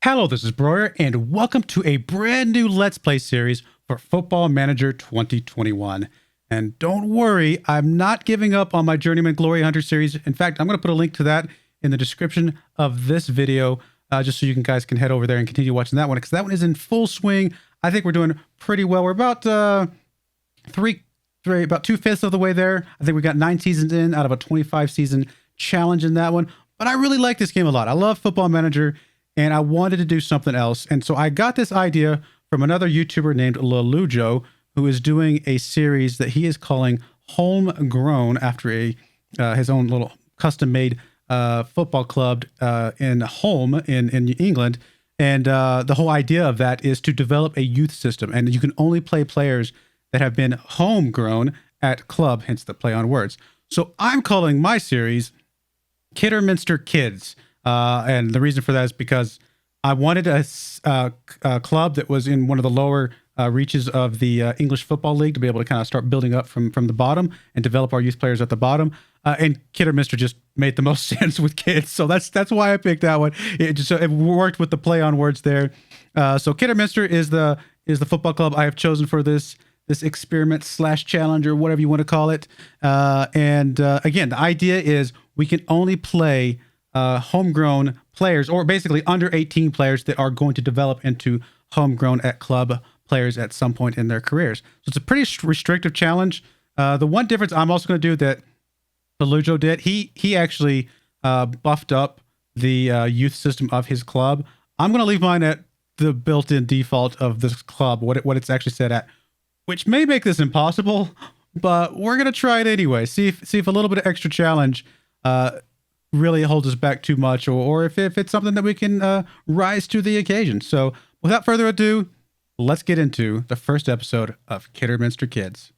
Hello, this is Broyar, and welcome to a brand new Let's Play series for Football Manager 2021. And don't worry, I'm not giving up on my Journeyman Glory Hunter series. In fact, I'm going to put a link to that in the description of this video, just so you guys can head over there and continue watching that one, because that one is in full swing. I think we're doing pretty well. We're about about 2/5 of the way there. I think we got 9 seasons in out of a 25 season challenge in that one. But I really like this game a lot. I love Football Manager, and I wanted to do something else. And so I got this idea from another YouTuber named Lelujo, who is doing a series that he is calling Homegrown after his own little custom-made football club in Home in England. And the whole idea of that is to develop a youth system. And you can only play players that have been homegrown at club, hence the play on words. So I'm calling my series Kidderminster Kids. And the reason for that is because I wanted a club that was in one of the lower reaches of the English Football League to be able to kind of start building up from the bottom and develop our youth players at the bottom. And Kidderminster just made the most sense with kids, so that's why I picked that one. It worked with the play on words there. So Kidderminster is the football club I have chosen for this experiment / challenge, or whatever you want to call it. Again, the idea is we can only play homegrown players, or basically under 18 players that are going to develop into homegrown at club players at some point in their careers. So it's a pretty restrictive challenge. The one difference I'm also going to do that Lelujo did, he actually buffed up the youth system of his club. I'm going to leave mine at the built-in default of this club, what it's actually set at, which may make this impossible, but we're going to try it anyway. See if a little bit of extra challenge really holds us back too much, or if it's something that we can rise to the occasion. So without further ado, let's get into the first episode of Kidderminster Kids.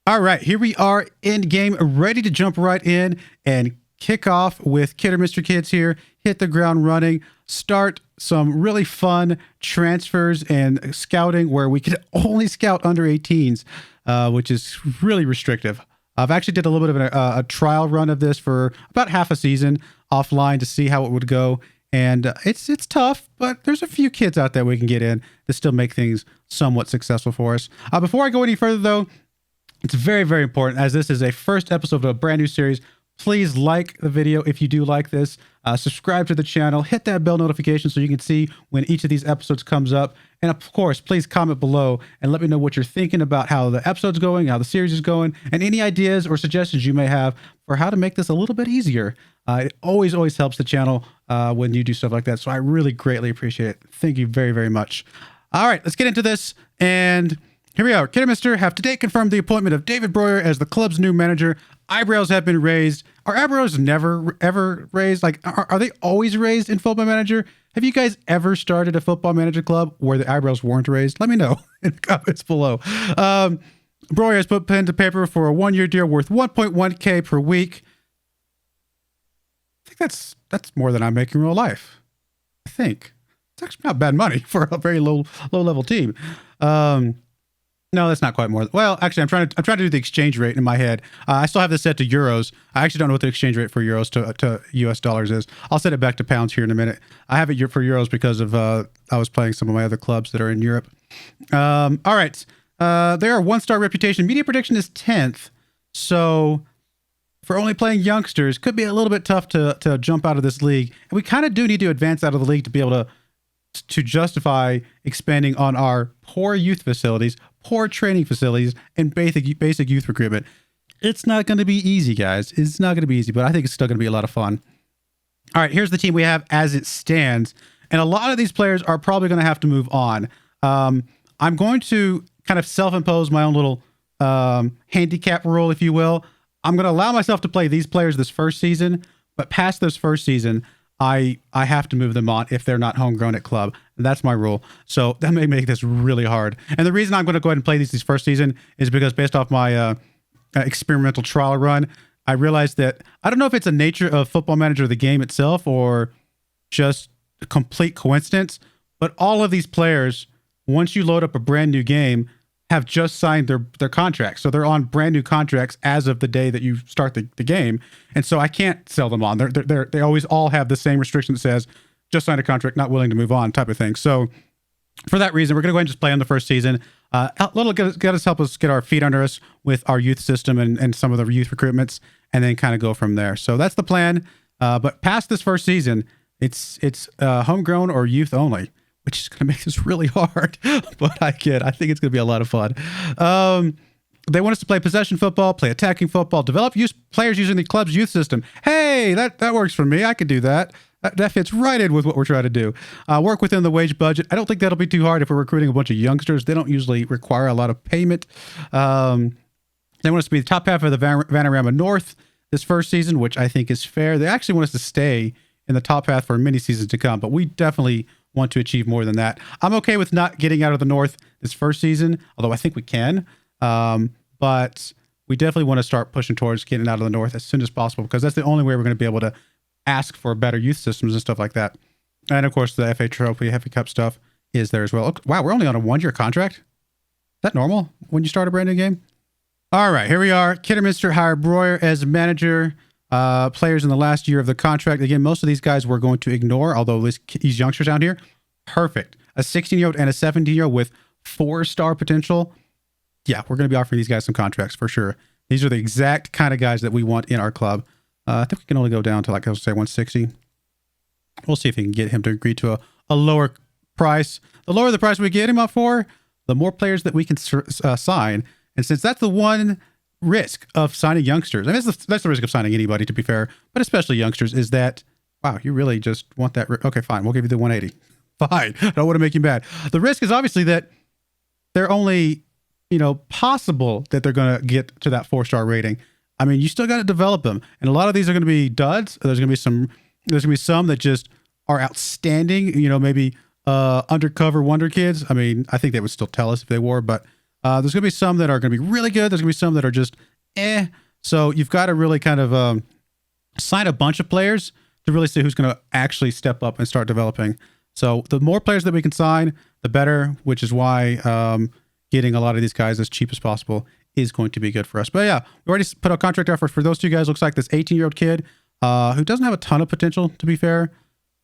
All right, here we are in game, ready to jump right in and kick off with Kidderminster Kids here, hit the ground running, start some really fun transfers and scouting where we can only scout under 18s, which is really restrictive. I've actually did a little bit of a trial run of this for about half a season offline to see how it would go. And it's tough, but there's a few kids out there we can get in to still make things somewhat successful for us. Before I go any further, though, it's very, very important, as this is a first episode of a brand new series. Please like the video if you do like this. Subscribe to the channel. Hit that bell notification so you can see when each of these episodes comes up. And of course, please comment below and let me know what you're thinking about how the episode's going, how the series is going, and any ideas or suggestions you may have for how to make this a little bit easier. It always helps the channel when you do stuff like that. So I really greatly appreciate it. Thank you very, very much. All right, let's get into this. And here we are. Kidderminster have today confirmed the appointment of David Broyar as the club's new manager. Eyebrows have been raised. Are eyebrows never, ever raised? Like, are they always raised in Football Manager? Have you guys ever started a Football Manager club where the eyebrows weren't raised? Let me know in the comments below. Broyar has put pen to paper for a 1-year deal worth $1.1K per week. I think that's more than I make in real life. I think. It's actually not bad money for a very low level team. No, that's not quite more. Well, actually, I'm trying to do the exchange rate in my head. I still have this set to euros. I actually don't know what the exchange rate for euros to US dollars is. I'll set it back to pounds here in a minute. I have it for euros because of I was playing some of my other clubs that are in Europe. All right. They are 1-star reputation. Media prediction is 10th. So for only playing youngsters, could be a little bit tough to jump out of this league. And we kind of do need to advance out of the league to be able to justify expanding on our poor youth facilities, poor training facilities, and basic youth recruitment. It's not going to be easy, guys. It's not going to be easy, but I think it's still going to be a lot of fun. All right, here's the team we have as it stands. And a lot of these players are probably going to have to move on. I'm going to kind of self-impose my own little handicap rule, if you will. I'm going to allow myself to play these players this first season, but past this first season, I have to move them on if they're not homegrown at club. That's my rule. So that may make this really hard. And the reason I'm going to go ahead and play these first season is because based off my experimental trial run, I realized that I don't know if it's a nature of Football Manager, the game itself, or just a complete coincidence, but all of these players once you load up a brand new game, have just signed their contracts. So they're on brand new contracts as of the day that you start the game. And so I can't sell them on. They always all have the same restriction that says just signed a contract, not willing to move on type of thing. So for that reason, we're going to go ahead and just play on the first season. Help us get our feet under us with our youth system and some of the youth recruitments, and then kind of go from there. So that's the plan. But past this first season, it's homegrown or youth only, which is going to make this really hard. But I think it's going to be a lot of fun. They want us to play possession football, play attacking football, develop players using the club's youth system. Hey, that works for me. I could do that. That fits right in with what we're trying to do. Work within the wage budget. I don't think that'll be too hard if we're recruiting a bunch of youngsters. They don't usually require a lot of payment. They want us to be the top half of the Vanarama North this first season, which I think is fair. They actually want us to stay in the top half for many seasons to come, but we definitely want to achieve more than that. I'm okay with not getting out of the North this first season, although I think we can. But we definitely want to start pushing towards getting out of the North as soon as possible, because that's the only way we're going to be able to ask for better youth systems and stuff like that. And of course, the FA Trophy, Heavy Cup stuff is there as well. Okay, wow, we're only on a 1-year contract? Is that normal when you start a brand new game? All right, here we are. Kidderminster hired Broyar as manager. Players in the last year of the contract. Again, most of these guys we're going to ignore, although these youngsters down here, perfect. A 16-year-old and a 17-year-old with 4-star potential. Yeah, we're going to be offering these guys some contracts for sure. These are the exact kind of guys that we want in our club. I think we can only go down to, like I was saying, 160. We'll see if we can get him to agree to a lower price. The lower the price we get him up for, the more players that we can sign. And since that's the one risk of signing youngsters, I mean, that's the risk of signing anybody, to be fair, but especially youngsters, is that, wow, you really just want that. Okay, fine. We'll give you the 180. Fine. I don't want to make you mad. The risk is obviously that they're only, possible that they're going to get to that 4-star rating. I mean, you still got to develop them. And a lot of these are going to be duds. There's going to be some that just are outstanding, maybe undercover wonder kids. I mean, I think they would still tell us if they were, but there's going to be some that are going to be really good. There's going to be some that are just So you've got to really kind of sign a bunch of players to really see who's going to actually step up and start developing. So the more players that we can sign, the better, which is why getting a lot of these guys as cheap as possible is going to be good for us. But yeah, we already put a contract offer for those two guys. Looks like this 18-year-old kid who doesn't have a ton of potential, to be fair.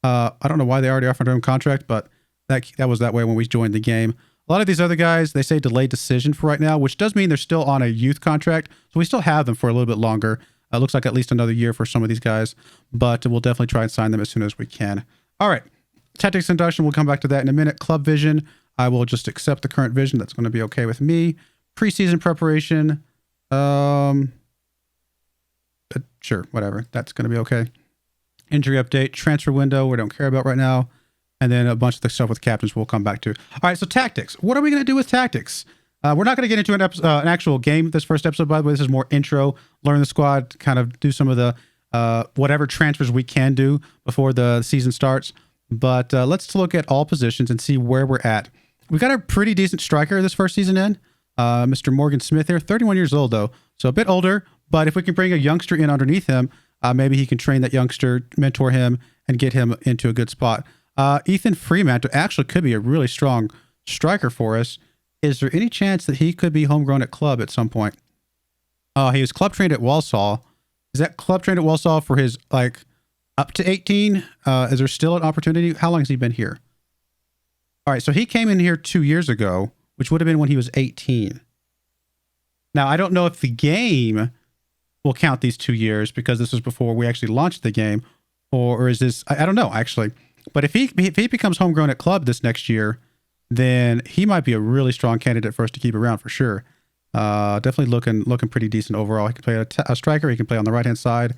I don't know why they already offered him a contract, but that was that way when we joined the game. A lot of these other guys, they say delayed decision for right now, which does mean they're still on a youth contract. So we still have them for a little bit longer. Looks like at least another year for some of these guys, but we'll definitely try and sign them as soon as we can. All right. Tactics induction, we'll come back to that in a minute. Club vision, I will just accept the current vision. That's going to be okay with me. Preseason preparation, sure, whatever. That's going to be okay. Injury update, transfer window, we don't care about right now. And then a bunch of the stuff with captains we'll come back to. All right, so tactics. What are we going to do with tactics? We're not going to get into an actual game this first episode, by the way. This is more intro, learn the squad, kind of do some of the whatever transfers we can do before the season starts. But let's look at all positions and see where we're at. We've got a pretty decent striker this first season in. Mr. Morgan Smith here, 31 years old though, so a bit older, but if we can bring a youngster in underneath him, maybe he can train that youngster, mentor him, and get him into a good spot. Ethan Fremantle actually could be a really strong striker for us. Is there any chance that he could be homegrown at club at some point? He was club trained at Walsall. Is that club trained at Walsall for his, up to 18? Is there still an opportunity? How long has he been here? All right, so he came in here 2 years ago, which would have been when he was 18. Now, I don't know if the game will count these 2 years because this was before we actually launched the game, or is this, I don't know, actually. But if he becomes homegrown at club this next year, then he might be a really strong candidate for us to keep around for sure. Definitely looking pretty decent overall. He can play a striker. He can play on the right-hand side.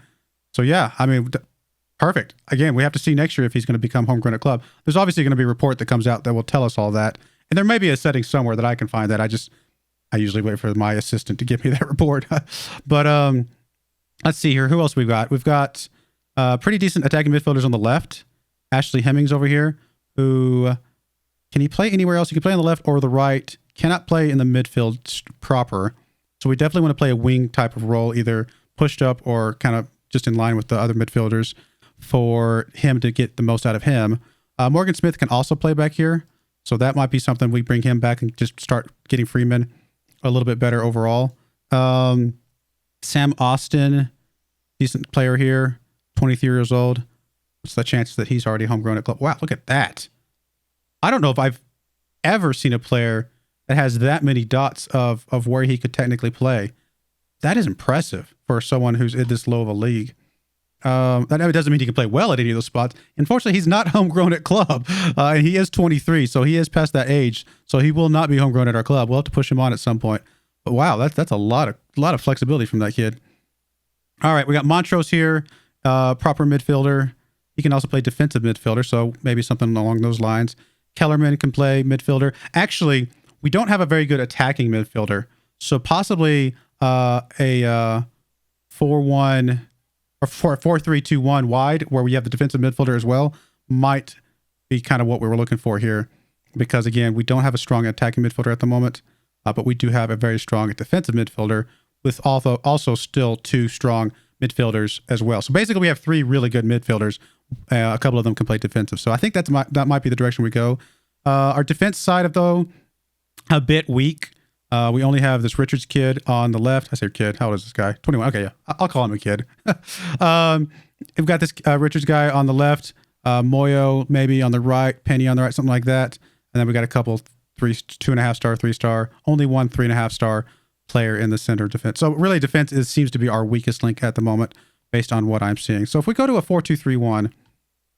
So, yeah, I mean, perfect. Again, we have to see next year if he's going to become homegrown at club. There's obviously going to be a report that comes out that will tell us all that. And there may be a setting somewhere that I can find that. I usually wait for my assistant to give me that report. But let's see here. Who else we've got? We've got pretty decent attacking midfielders on the left. Ashley Hemmings over here, who can he play anywhere else? He can play on the left or the right. Cannot play in the midfield proper. So we definitely want to play a wing type of role, either pushed up or kind of just in line with the other midfielders for him to get the most out of him. Morgan Smith can also play back here. So that might be something we bring him back and just start getting Freeman a little bit better overall. Sam Austin, decent player here, 23 years old. What's the chances that he's already homegrown at club? Wow, look at that. I don't know if I've ever seen a player that has that many dots of where he could technically play. That is impressive for someone who's in this low of a league. That doesn't mean he can play well at any of those spots. Unfortunately, he's not homegrown at club. And he is 23, so he is past that age. So he will not be homegrown at our club. We'll have to push him on at some point. But wow, that's a lot of flexibility from that kid. All right, we got Montrose here, proper midfielder. He can also play defensive midfielder, so maybe something along those lines. Kellerman can play midfielder. Actually, we don't have a very good attacking midfielder, so possibly a 4-1 or 4-3-2-1 wide, where we have the defensive midfielder as well, might be kind of what we were looking for here. Because again, we don't have a strong attacking midfielder at the moment, but we do have a very strong defensive midfielder with also still 2 strong midfielders as well. So basically, we have 3 really good midfielders. A couple of them can play defensive. So I think that might be the direction we go. Our defense side of though, a bit weak. We only have this Richards kid on the left. I say kid. How old is this guy? 21. Okay, yeah. I'll call him a kid. We've got this Richards guy on the left. Moyo maybe on the right. Penny on the right. Something like that. And then we got a couple 2.5 star, 3-star. Only one 3.5 star player in the center of defense. So really defense seems to be our weakest link at the moment based on what I'm seeing. So if we go to a 4-2-3-1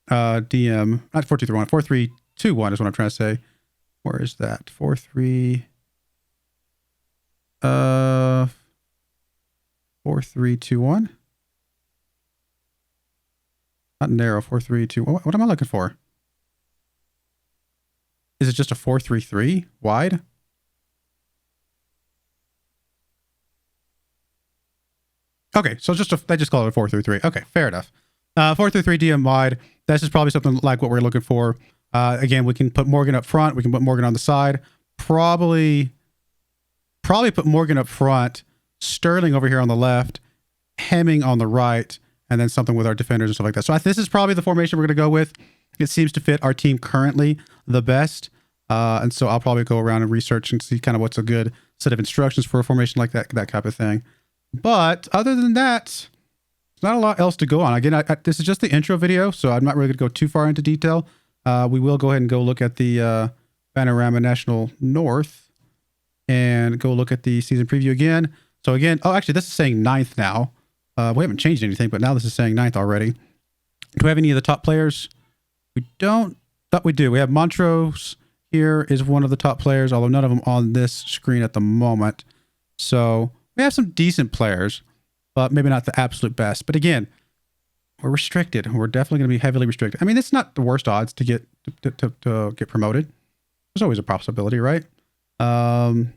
DM, not 4-2-3-1, 4-3-2-1 is what I'm trying to say. Where is that? 4-3... 4-3-2-1. Not narrow. 4-3-2. What am I looking for? Is it just a 4-3-3 wide? Okay, so they just call it a 4-3-3. Okay, fair enough. 4-3-3 DM wide. This is probably something like what we're looking for. Again, we can put Morgan up front. We can put Morgan on the side. Probably put Morgan up front, Sterling over here on the left, Hemming on the right, and then something with our defenders and stuff like that. So this is probably the formation we're going to go with. It seems to fit our team currently the best. And so I'll probably go around and research and see kind of what's a good set of instructions for a formation like that type of thing. But other than that, there's not a lot else to go on. Again, this is just the intro video, so I'm not really going to go too far into detail. We will go ahead and go look at the Vanarama National North and go look at the season preview again. So again, actually, this is saying 9th now. We haven't changed anything, but now this is saying 9th already. Do we have any of the top players? We don't. Thought we do. We have Montrose here is one of the top players, although none of them on this screen at the moment. So we have some decent players, but maybe not the absolute best. But again, we're restricted. We're definitely going to be heavily restricted. I mean, it's not the worst odds to get promoted. There's always a possibility, right? And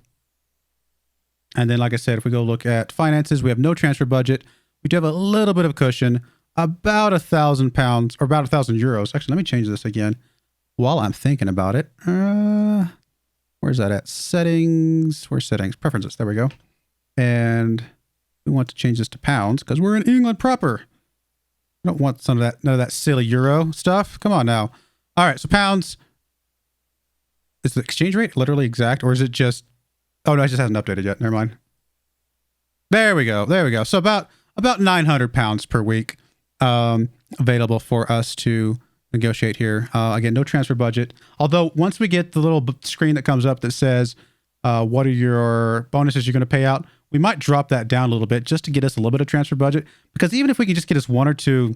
then, like I said, if we go look at finances, we have no transfer budget. We do have a little bit of cushion, about £1,000 or about 1,000 euros. Actually, let me change this again while I'm thinking about it. Where's that at? Settings. Where's settings? Preferences. There we go. And we want to change this to pounds because we're in England proper. I don't want none of that silly euro stuff. Come on now. All right, so pounds. Is the exchange rate literally exact, or is it just... Oh, no, it just hasn't updated yet. Never mind. There we go. There we go. So about £900 per week available for us to negotiate here. Again, no transfer budget. Although once we get the little screen that comes up that says what are your bonuses you're going to pay out, we might drop that down a little bit just to get us a little bit of transfer budget. Because even if we can just get us 1 or 2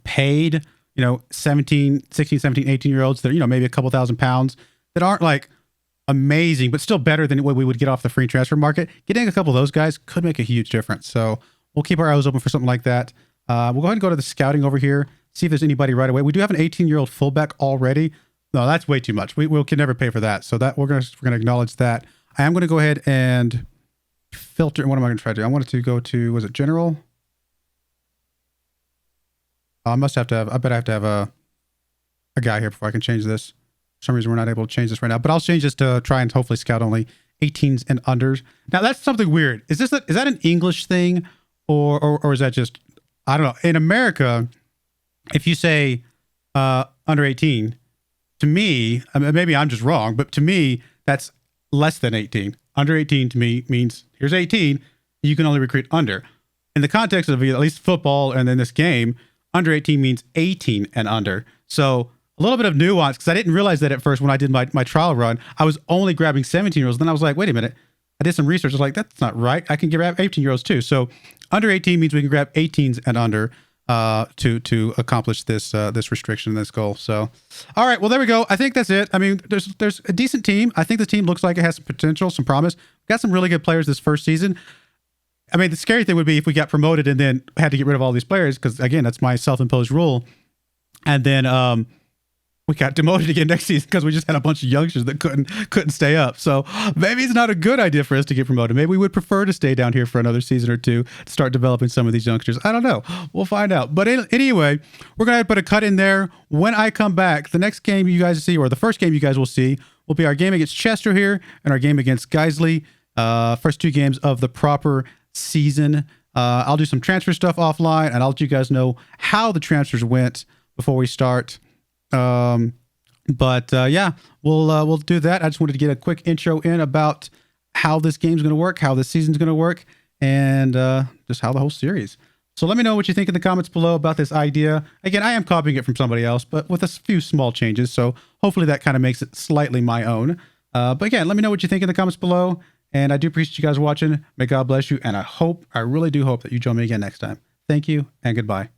paid, 16, 17, 18-year-olds that, maybe a couple £1,000 that aren't like amazing, but still better than what we would get off the free transfer market. Getting a couple of those guys could make a huge difference. So we'll keep our eyes open for something like that. We'll go ahead and go to the scouting over here, see if there's anybody right away. We do have an 18-year-old fullback already. No, that's way too much. We can never pay for that. So that we're gonna acknowledge that. I am going to go ahead and filter. What am I going to try to do? I wanted to go to, was it general? I bet I have to have a guy here before I can change this. For some reason, we're not able to change this right now, but I'll change this to try and hopefully scout only 18s and unders. Now that's something weird. Is that an English thing or is that just, I don't know. In America, if you say under 18, to me, I mean, maybe I'm just wrong, but to me, that's less than 18. Under 18 to me means here's 18. You can only recruit under. In the context of at least football and then this game, under 18 means 18 and under. So a little bit of nuance, because I didn't realize that at first when I did my trial run. I was only grabbing 17-year-olds. Then I was like, wait a minute. I did some research. I was like, that's not right. I can grab 18-year-olds too. So under 18 means we can grab 18s and under to accomplish this restriction, this goal. So, all right. Well, there we go. I think that's it. I mean, there's a decent team. I think the team looks like it has some potential, some promise. Got some really good players this first season. I mean, the scary thing would be if we got promoted and then had to get rid of all these players, because again, that's my self-imposed rule. And then we got demoted again next season because we just had a bunch of youngsters that couldn't stay up. So maybe it's not a good idea for us to get promoted. Maybe we would prefer to stay down here for another season or two to start developing some of these youngsters. I don't know. We'll find out. But anyway, we're going to put a cut in there. When I come back, the next game you guys see, or the first game you guys will see, will be our game against Chester here and our game against Guiseley. First two games of the proper season. I'll do some transfer stuff offline, and I'll let you guys know how the transfers went before we start. Yeah, we'll do that. I just wanted to get a quick intro in about how this game's going to work, how this season's going to work, and just how the whole series. So let me know what you think in the comments below about this idea. Again, I am copying it from somebody else, but with a few small changes. So hopefully that kind of makes it slightly my own. But again, let me know what you think in the comments below. And I do appreciate you guys watching. May God bless you. And I really do hope that you join me again next time. Thank you and goodbye.